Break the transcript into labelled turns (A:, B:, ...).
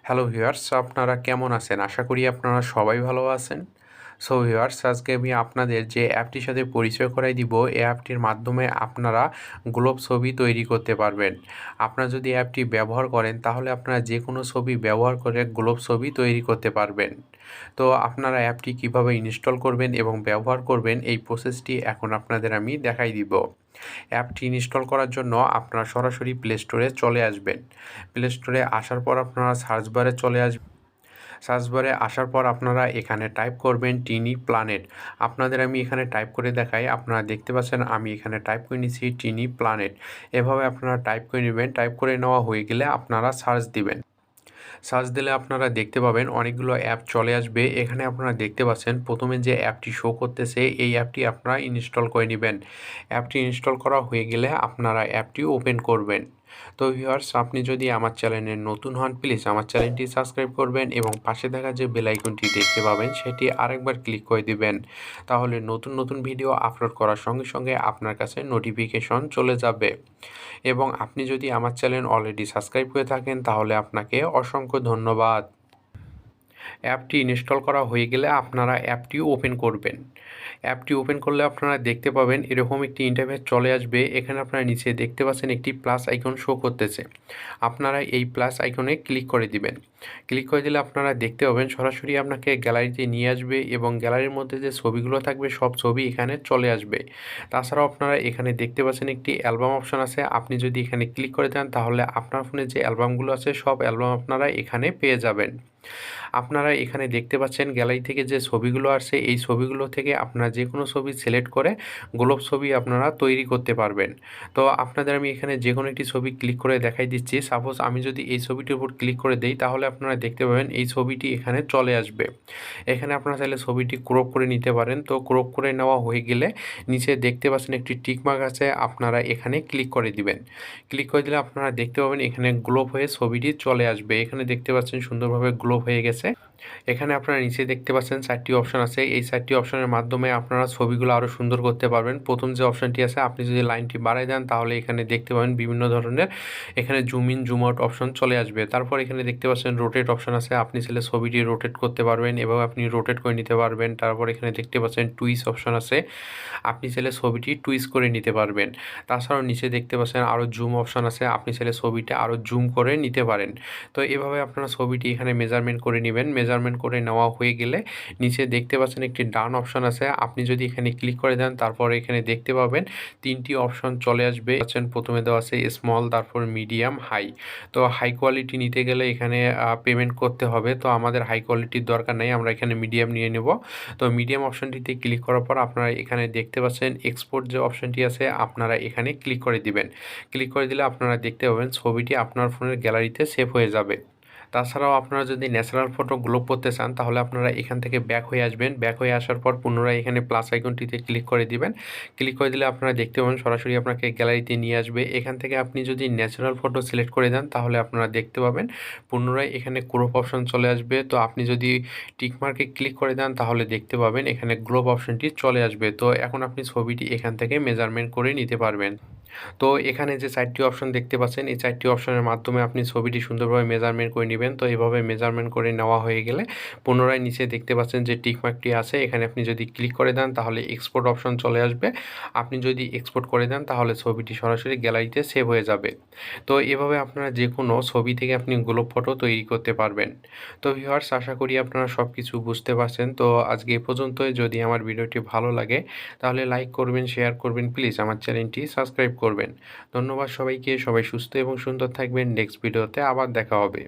A: Hello viewers, আপনারা কেমন আছেন? আশা করি আপনারা সবাই ভালো আছেন। সো ভিউয়ার্স, আজকে আমি আপনাদের যে অ্যাপটির সাথে পরিচয় করাই দিব, এই অ্যাপটির মাধ্যমে আপনারা গ্লোব ছবি তৈরি করতে পারবেন। আপনারা যদি অ্যাপটি ব্যবহার করেন তাহলে আপনারা যে কোনো ছবি ব্যবহার করে গ্লোব ছবি তৈরি করতে পারবেন। তো আপনারা অ্যাপটি কিভাবে ইনস্টল করবেন এবং ব্যবহার করবেন এই প্রসেসটি এখন আপনাদের আমি দেখাই দিব। অ্যাপটি ইনস্টল করার জন্য আপনারা সরাসরি প্লে স্টোরে চলে আসবেন। প্লে স্টোরে আসার পর আপনারা সার্চ বারে চলে আসবেন। সার্চ বারে আসার পর আপনারা এখানে টাইপ করবেন টিনি প্ল্যানেট। আপনাদের আমি এখানে টাইপ করে দেখাই। আপনারা দেখতে পাচ্ছেন আমি এখানে টাইপ করে নিয়েছি টিনি প্ল্যানেট। এভাবে আপনারা টাইপ করে নেবেন। টাইপ করে নেওয়া হয়ে গেলে আপনারা সার্চ দিবেন। সার্চ দিলে আপনারা দেখতে পাবেন অনেকগুলো অ্যাপ চলে আসবে। এখানে আপনারা দেখতে পাচ্ছেন প্রথমে যে অ্যাপটি শো করতেছে এই অ্যাপটি আপনারা ইনস্টল করে নেবেন। অ্যাপটি ইনস্টল করা হয়ে গেলে আপনারা অ্যাপটি ওপেন করবেন। তো ভিউয়ার্স, আপনি যদি আমার চ্যানেলে নতুন হন প্লিজ আমার চ্যানেলটি সাবস্ক্রাইব করবেন এবং পাশে থাকা যে বেল আইকনটি দেখতে পাবেন সেটি আরেকবার ক্লিক করে দিবেন। তাহলে নতুন নতুন ভিডিও আপলোড করার সঙ্গে সঙ্গে আপনার কাছে নোটিফিকেশন চলে যাবে। এবং আপনি যদি আমার চ্যানেল অলরেডি সাবস্ক্রাইব করে থাকেন তাহলে আপনাকে অসংখ্য ধন্যবাদ। অ্যাপটি ইনস্টল করা হয়ে গেলে আপনারা অ্যাপটি ওপেন করবেন। অ্যাপটি ওপেন করলে আপনারা দেখতে পাবেন এরকম একটি ইন্টারফেস চলে আসবে। এখানে আপনারা নিচে দেখতে পাচ্ছেন একটি প্লাস আইকন শো করতেছে। আপনারা এই প্লাস আইকনে ক্লিক করে দিবেন। ক্লিক করে দিলে আপনারা দেখতে পাবেন সরাসরি আপনাকে গ্যালারিতে নিয়ে আসবে এবং গ্যালারির মধ্যে যে ছবিগুলো থাকবে সব ছবি এখানে চলে আসবে। তাছাড়াও আপনারা এখানে দেখতে পাচ্ছেন একটি অ্যালবাম অপশন আছে। আপনি যদি এখানে ক্লিক করে দেন তাহলে আপনার ফোনে যে অ্যালবামগুলো আছে সব অ্যালবাম আপনারা এখানে পেয়ে যাবেন। আপনারা এখানে দেখতে পাচ্ছেন গ্যালারি থেকে যে ছবিগুলো আসছে এই ছবিগুলো থেকে আপনারা যে কোনো ছবি সিলেক্ট করে গ্লোব ছবি আপনারা তৈরি করতে পারবেন। তো আপনাদের আমি এখানে যে কোনো একটি ছবি ক্লিক করে দেখাই দিচ্ছি। সাপোজ আমি যদি এই ছবিটির উপর ক্লিক করে দেই তাহলে আপনারা দেখতে পাবেন এই ছবিটি এখানে চলে আসবে। এখানে আপনারা চাইলে ছবিটি ক্রপ করে নিতে পারেন। তো ক্রপ করে নেওয়া হয়ে গেলে নিচে দেখতে পাচ্ছেন একটি টিক মার্ক আছে, আপনারা এখানে ক্লিক করে দিবেন। ক্লিক করে দিলে আপনারা দেখতে পাবেন এখানে গ্লোব হয়ে ছবিটি চলে আসবে। এখানে দেখতে পাচ্ছেন সুন্দরভাবে গ্লোব হয়ে গেছে। এখানে আপনারা নিচে দেখতে পাচ্ছেন 4টি অপশন আছে। এই 4টি অপশনের মাধ্যমে আপনারা ছবিগুলো আরও সুন্দর করতে পারবেন। প্রথম যে অপশনটি আছে আপনি যদি লাইনটি বাড়ায় দেন তাহলে এখানে দেখতে পাবেন বিভিন্ন ধরনের এখানে zoom in zoom out option চলে আসবে। তারপর এখানে দেখতে পাচ্ছেন রোটেট অপশন আছে। আপনি চাইলে ছবিটি রোটেট করতে পারবেন এবং আপনি রোটেট করে নিতে পারবেন। তারপর এখানে দেখতে পাচ্ছেন টুইস অপশন আছে। আপনি চাইলে ছবিটি টুইস করে নিতে পারবেন। তাছাড়াও নিচে দেখতে পাচ্ছেন আরও জুম অপশন আছে। আপনি চাইলে ছবিটা আরও জুম করে নিতে পারেন। তো এভাবে আপনারা ছবিটি এখানে মেজারমেন্ট করে নেবেন। মেজারমেন্ট করে নেওয়া হয়ে গেলে নিচে দেখতে পাচ্ছেন একটি ডান অপশন আছে। আপনি যদি এখানে ক্লিক করে দেন তারপরে এখানে দেখতে পাবেন 3টি অপশন চলে আসবে। প্রথমে দেওয়া আছে স্মল, তারপর মিডিয়াম, হাই। তো হাই কোয়ালিটি নিতে গেলে এখানে পেমেন্ট করতে হবে। তো আমাদের হাই কোয়ালিটির দরকার নেই, আমরা এখানে মিডিয়াম নিয়ে নেব। তো মিডিয়াম অপশনটিতে ক্লিক করার পর আপনারা এখানে দেখতে পাচ্ছেন এক্সপোর্ট যে অপশনটি আছে আপনারা এখানে ক্লিক করে দিবেন। ক্লিক করে দিলে আপনারা দেখতে পাবেন ছবিটি আপনার ফোনের গ্যালারিতে সেভ হয়ে যাবে। তাছাড়াও আপনারা যদি ন্যাচারাল ফটো গ্লোব করতে চান তাহলে আপনারা এখান থেকে ব্যাক হয়ে আসবেন। ব্যাক হয়ে আসার পর পুনরায় এখানে প্লাস আইকনটিতে ক্লিক করে দিবেন। ক্লিক করে দিলে আপনারা দেখতে পাবেন সরাসরি আপনাকে গ্যালারিতে নিয়ে আসবে। এখান থেকে আপনি যদি ন্যাচারাল ফটো সিলেক্ট করে দেন তাহলে আপনারা দেখতে পাবেন পুনরায় এখানে ক্রপ অপশন চলে আসবে। তো আপনি যদি টিকমার্কে ক্লিক করে দেন তাহলে দেখতে পাবেন এখানে গ্লোব অপশনটি চলে আসবে। তো এখন আপনি ছবিটি এখান থেকে মেজারমেন্ট করে নিতে পারবেন। তো এখানে যে 4টি অপশন দেখতে পাচ্ছেন এই 4টি অপশনের মাধ্যমে আপনি ছবিটি সুন্দরভাবে মেজারমেন্ট করে নেবেন। তো এভাবে মেজারমেন্ট করে নেওয়া হয়ে গেলে পুনরায় নিচে দেখতে পাচ্ছেন যে টিক মার্কটি আছে, এখানে আপনি যদি ক্লিক করে দেন তাহলে এক্সপোর্ট অপশন চলে আসবে। আপনি যদি এক্সপোর্ট করে দেন তাহলে ছবিটি সরাসরি গ্যালারিতে সেভ হয়ে যাবে। তো এভাবে আপনারা যে কোনো ছবি থেকে আপনি গ্লোব ফটো তৈরি করতে পারবেন। তো ভিউয়ার্স, আশা করি আপনারা সব কিছু বুঝতে পারছেন। তো আজকে এ পর্যন্তই। যদি আমার ভিডিওটি ভালো লাগে তাহলে লাইক করবেন, শেয়ার করবেন, প্লিজ আমার চ্যানেলটি সাবস্ক্রাইব করবেন। ধন্যবাদ সবাইকে। সবাই সুস্থ এবং সুন্দর থাকবেন। নেক্সট ভিডিওতে আবার দেখা হবে।